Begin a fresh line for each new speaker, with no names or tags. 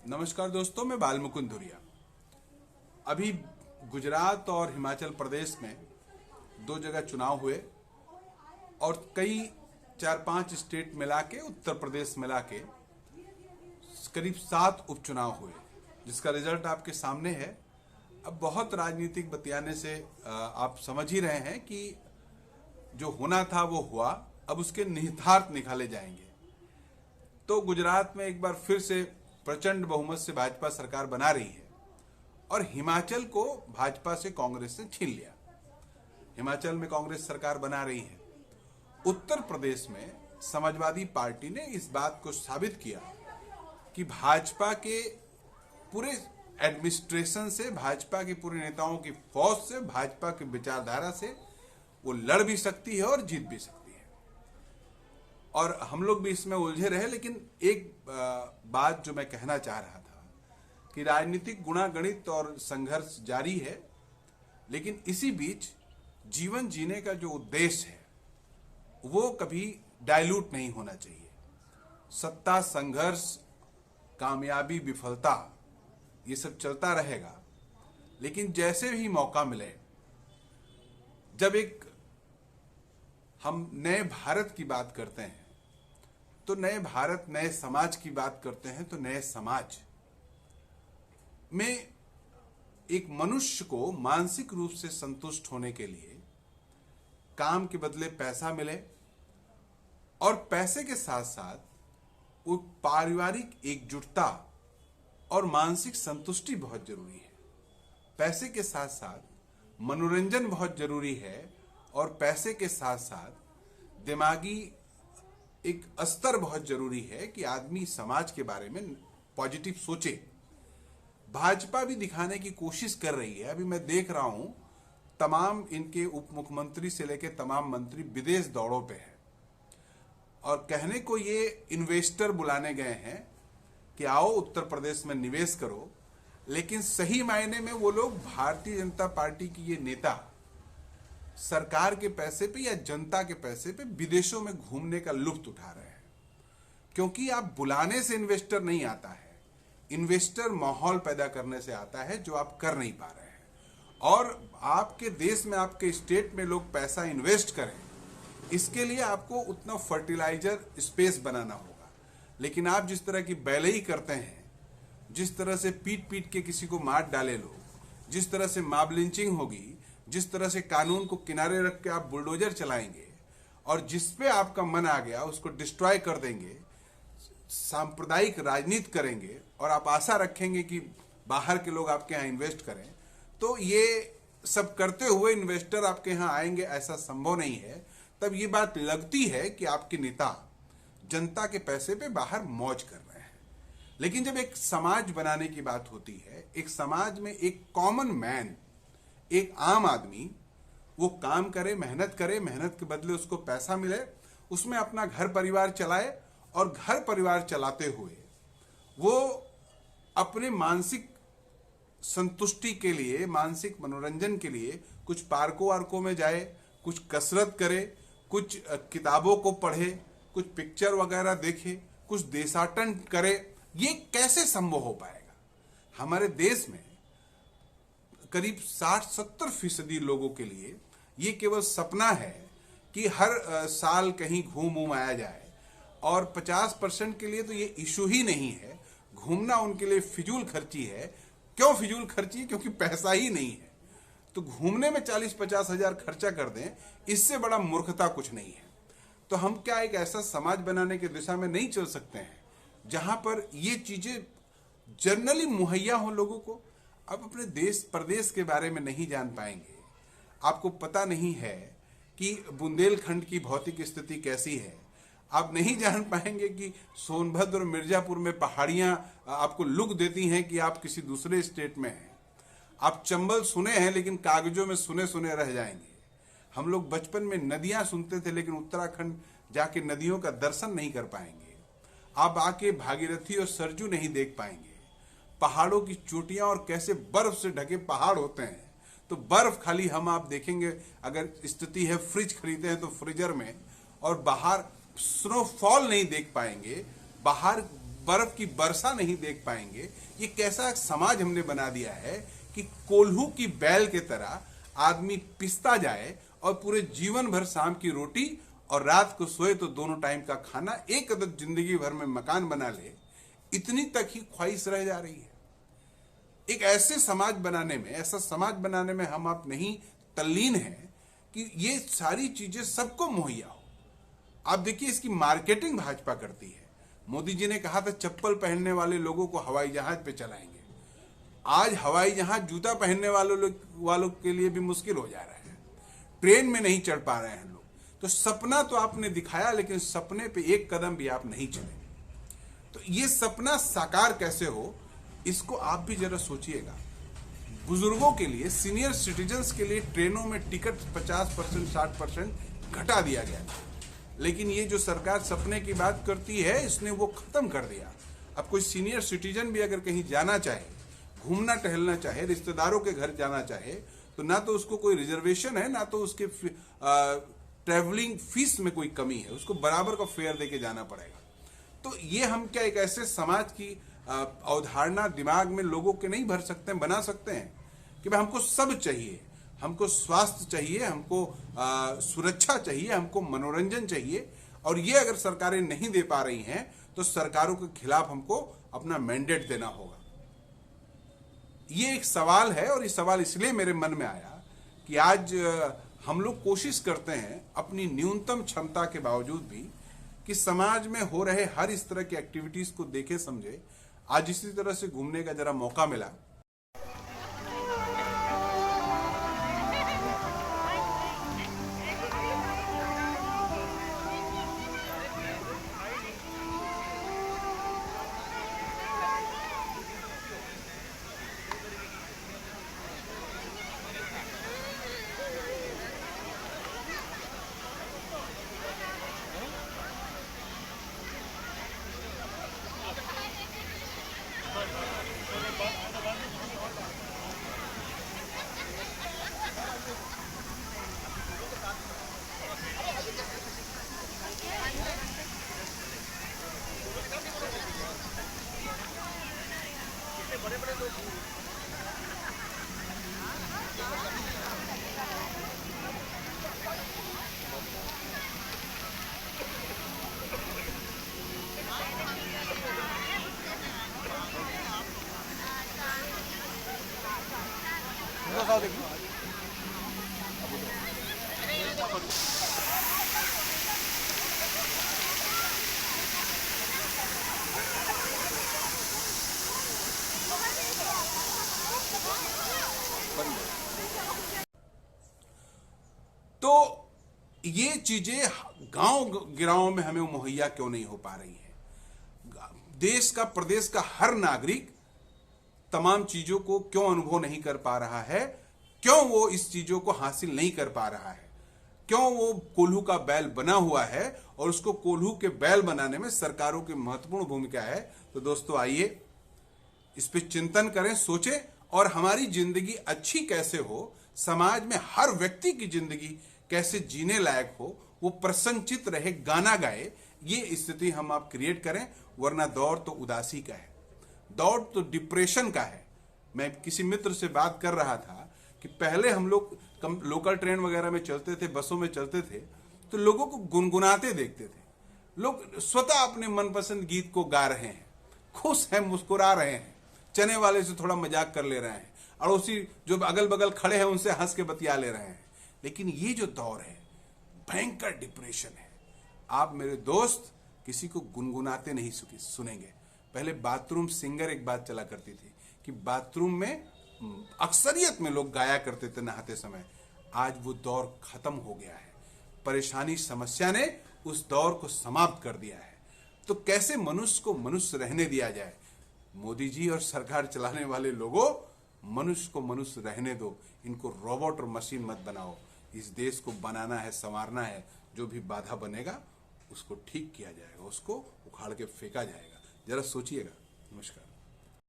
नमस्कार दोस्तों, मैं बाल मुकुंद धुरिया। अभी गुजरात और हिमाचल प्रदेश में दो जगह चुनाव हुए और कई 4-5 स्टेट मिला के, उत्तर प्रदेश मिला के करीब 7 उपचुनाव हुए, जिसका रिजल्ट आपके सामने है। अब बहुत राजनीतिक बतियाने से आप समझ ही रहे हैं कि जो होना था वो हुआ, अब उसके निहितार्थ निकाले जाएंगे। तो गुजरात में एक बार फिर से प्रचंड बहुमत से भाजपा सरकार बना रही है और हिमाचल को भाजपा से कांग्रेस ने छीन लिया। हिमाचल में कांग्रेस सरकार बना रही है। उत्तर प्रदेश में समाजवादी पार्टी ने इस बात को साबित किया कि भाजपा के पूरे एडमिनिस्ट्रेशन से, भाजपा के पूरे नेताओं की फौज से, भाजपा की विचारधारा से वो लड़ भी सकती है और जीत भी सकती है। और हम लोग भी इसमें उलझे रहे। लेकिन एक बात जो मैं कहना चाह रहा था कि राजनीतिक गुणागणित और संघर्ष जारी है, लेकिन इसी बीच जीवन जीने का जो उद्देश्य है वो कभी डाइल्यूट नहीं होना चाहिए। सत्ता, संघर्ष, कामयाबी, विफलता, ये सब चलता रहेगा। लेकिन जैसे भी मौका मिले, जब एक हम नए भारत की बात करते हैं तो नए भारत, नए समाज की बात करते हैं तो नए समाज में एक मनुष्य को मानसिक रूप से संतुष्ट होने के लिए काम के बदले पैसा मिले और पैसे के साथ साथ वो पारिवारिक एकजुटता और मानसिक संतुष्टि बहुत जरूरी है। पैसे के साथ साथ मनोरंजन बहुत जरूरी है और पैसे के साथ साथ दिमागी एक स्तर बहुत जरूरी है कि आदमी समाज के बारे में पॉजिटिव सोचे। भाजपा भी दिखाने की कोशिश कर रही है। अभी मैं देख रहा हूं तमाम इनके उप मुख्यमंत्री से लेकर तमाम मंत्री विदेश दौड़ों पे हैं और कहने को ये इन्वेस्टर बुलाने गए हैं कि आओ उत्तर प्रदेश में निवेश करो, लेकिन सही मायने में वो लोग भारतीय जनता पार्टी की ये नेता सरकार के पैसे पे या जनता के पैसे पे विदेशों में घूमने का लुत्फ उठा रहे हैं। क्योंकि आप बुलाने से इन्वेस्टर नहीं आता है, इन्वेस्टर माहौल पैदा करने से आता है जो आप कर नहीं पा रहे हैं। और आपके देश में, आपके स्टेट में लोग पैसा इन्वेस्ट करें, इसके लिए आपको उतना फर्टिलाइजर स्पेस बनाना होगा। लेकिन आप जिस तरह की बैलई करते हैं, जिस तरह से पीट पीट के किसी को मार डाले लोग, जिस तरह से मॉब लिंचिंग होगी, जिस तरह से कानून को किनारे रख के आप बुलडोजर चलाएंगे और जिस पे आपका मन आ गया उसको डिस्ट्रॉय कर देंगे, सांप्रदायिक राजनीति करेंगे और आप आशा रखेंगे कि बाहर के लोग आपके यहाँ इन्वेस्ट करें, तो ये सब करते हुए इन्वेस्टर आपके यहाँ आएंगे, ऐसा संभव नहीं है। तब ये बात लगती है कि आपके नेता जनता के पैसे पे बाहर मौज कर रहे हैं। लेकिन जब एक समाज बनाने की बात होती है, एक समाज में एक कॉमन मैन, एक आम आदमी वो काम करे, मेहनत करे, मेहनत के बदले उसको पैसा मिले, उसमें अपना घर परिवार चलाए और घर परिवार चलाते हुए वो अपने मानसिक संतुष्टि के लिए, मानसिक मनोरंजन के लिए कुछ पार्कों वार्कों में जाए, कुछ कसरत करे, कुछ किताबों को पढ़े, कुछ पिक्चर वगैरह देखे, कुछ देशाटन करे। ये कैसे संभव हो पाएगा? हमारे देश में करीब 60-70% लोगों के लिए ये केवल सपना है कि हर साल कहीं घूम आया जाए और 50% के लिए तो ये इशू ही नहीं है। घूमना उनके लिए फिजूल खर्ची है। क्यों फिजूल खर्ची? क्योंकि पैसा ही नहीं है। तो घूमने में 40-50 हजार खर्चा कर दें, इससे बड़ा मूर्खता कुछ नहीं है। तो हम क्या एक ऐसा समाज बनाने की दिशा में नहीं चल सकते हैं जहां पर ये चीजें जनरली मुहैया हो लोगों को? आप अपने देश प्रदेश के बारे में नहीं जान पाएंगे, आपको पता नहीं है कि बुंदेलखंड की भौतिक स्थिति कैसी है, आप नहीं जान पाएंगे कि सोनभद्र और मिर्जापुर में पहाड़ियां आपको लुक देती हैं कि आप किसी दूसरे स्टेट में हैं। आप चंबल सुने हैं लेकिन कागजों में सुने सुने रह जाएंगे। हम लोग बचपन में नदियां सुनते थे लेकिन उत्तराखंड जाके नदियों का दर्शन नहीं कर पाएंगे। आप आके भागीरथी और सरजू नहीं देख पाएंगे। पहाड़ों की चोटियां और कैसे बर्फ से ढके पहाड़ होते हैं, तो बर्फ खाली हम आप देखेंगे। अगर स्थिति है फ्रिज खरीदे हैं तो फ्रीजर में, और बाहर स्नोफॉल नहीं देख पाएंगे। बाहर बर्फ की वर्षा नहीं देख पाएंगे। ये कैसा समाज हमने बना दिया है कि कोल्हू की बैल के तरह आदमी पिसता जाए और पूरे जीवन भर शाम की रोटी और रात को सोए तो दोनों टाइम का खाना, एक अदद जिंदगी भर में मकान बना ले, इतनी तक ही ख्वाहिश रह जा रही है। एक ऐसे समाज बनाने में, ऐसा समाज बनाने में हम आप नहीं तल्लीन हैं कि ये सारी चीजें सबको मुहैया हो। आप देखिए, इसकी मार्केटिंग भाजपा करती है। मोदी जी ने कहा था चप्पल पहनने वाले लोगों को हवाई जहाज पे चलाएंगे। आज हवाई जहाज जूता पहनने वालों के लिए भी मुश्किल हो जा रहा है। ट्रेन में नहीं चढ़ पा रहे हैं लोग। तो सपना तो आपने दिखाया, लेकिन सपने पे एक कदम भी आप नहीं चले। तो ये सपना साकार कैसे हो, इसको आप भी जरा सोचिएगा। बुजुर्गों के लिए, सीनियर सिटीजन्स के लिए ट्रेनों में टिकट 50%, 60% घटा दिया गया था, लेकिन ये जो सरकार सपने की बात करती है, इसने वो खत्म कर दिया। अब कोई सीनियर सिटीजन भी अगर कहीं जाना चाहे, घूमना टहलना चाहे, रिश्तेदारों के घर जाना चाहे, तो ना तो उसको कोई रिजर्वेशन है, ना तो उसके ट्रैवलिंग फीस में कोई कमी है। उसको बराबर का फेयर देके जाना पड़ेगा। तो ये हम क्या एक ऐसे समाज की अवधारणा दिमाग में लोगों के नहीं भर सकते हैं, बना सकते हैं कि भाई हमको सब चाहिए, हमको स्वास्थ्य चाहिए, हमको सुरक्षा चाहिए, हमको मनोरंजन चाहिए, और ये अगर सरकारें नहीं दे पा रही हैं तो सरकारों के खिलाफ हमको अपना मैंडेट देना होगा। ये एक सवाल है, और ये सवाल इसलिए मेरे मन में आया कि आज हम लोग कोशिश करते हैं अपनी न्यूनतम क्षमता के बावजूद भी कि समाज में हो रहे हर इस तरह की एक्टिविटीज को देखे समझे। आज इसी तरह से घूमने का जरा मौका मिला। तो ये चीजें गांव गिराओं में हमें मुहैया क्यों नहीं हो पा रही है? देश का, प्रदेश का हर नागरिक तमाम चीजों को क्यों अनुभव नहीं कर पा रहा है? क्यों वो इस चीजों को हासिल नहीं कर पा रहा है? क्यों वो कोल्हू का बैल बना हुआ है और उसको कोल्हू के बैल बनाने में सरकारों की महत्वपूर्ण भूमिका है? तो दोस्तों आइए इस पे चिंतन करें, सोचें, और हमारी जिंदगी अच्छी कैसे हो, समाज में हर व्यक्ति की जिंदगी कैसे जीने लायक हो, वो प्रसन्नचित रहे, गाना गाए, ये स्थिति हम आप क्रिएट करें। वरना दौर तो उदासी का है, दौर तो डिप्रेशन का है। मैं किसी मित्र से बात कर रहा था कि पहले हम लोग लोकल ट्रेन वगैरह में चलते थे, बसों में चलते थे, तो लोगों को गुनगुनाते देखते थे। लोग स्वतः अपने मनपसंद गीत को गा रहे हैं, खुश हैं, मुस्कुरा रहे हैं, चने वाले से थोड़ा मजाक कर ले रहे हैं, अड़ोसी जो अगल बगल खड़े हैं उनसे हंस के बतिया ले रहे हैं। लेकिन ये जो दौर है, भयंकर डिप्रेशन है। आप मेरे दोस्त किसी को गुनगुनाते नहीं सुनेंगे। पहले बाथरूम सिंगर एक बात चला करती थी कि बाथरूम में अक्सरियत में लोग गाया करते थे नहाते समय। आज वो दौर खत्म हो गया है। परेशानी, समस्या ने उस दौर को समाप्त कर दिया है। तो कैसे मनुष्य को मनुष्य रहने दिया जाए? मोदी जी और सरकार चलाने वाले लोगों, मनुष्य को मनुष्य रहने दो, इनको रोबोट और मशीन मत बनाओ। इस देश को बनाना है, संवारना है। जो भी बाधा बनेगा उसको ठीक किया जाएगा, उसको उखाड़ के फेंका जाएगा। जरा सोचिएगा। नमस्कार।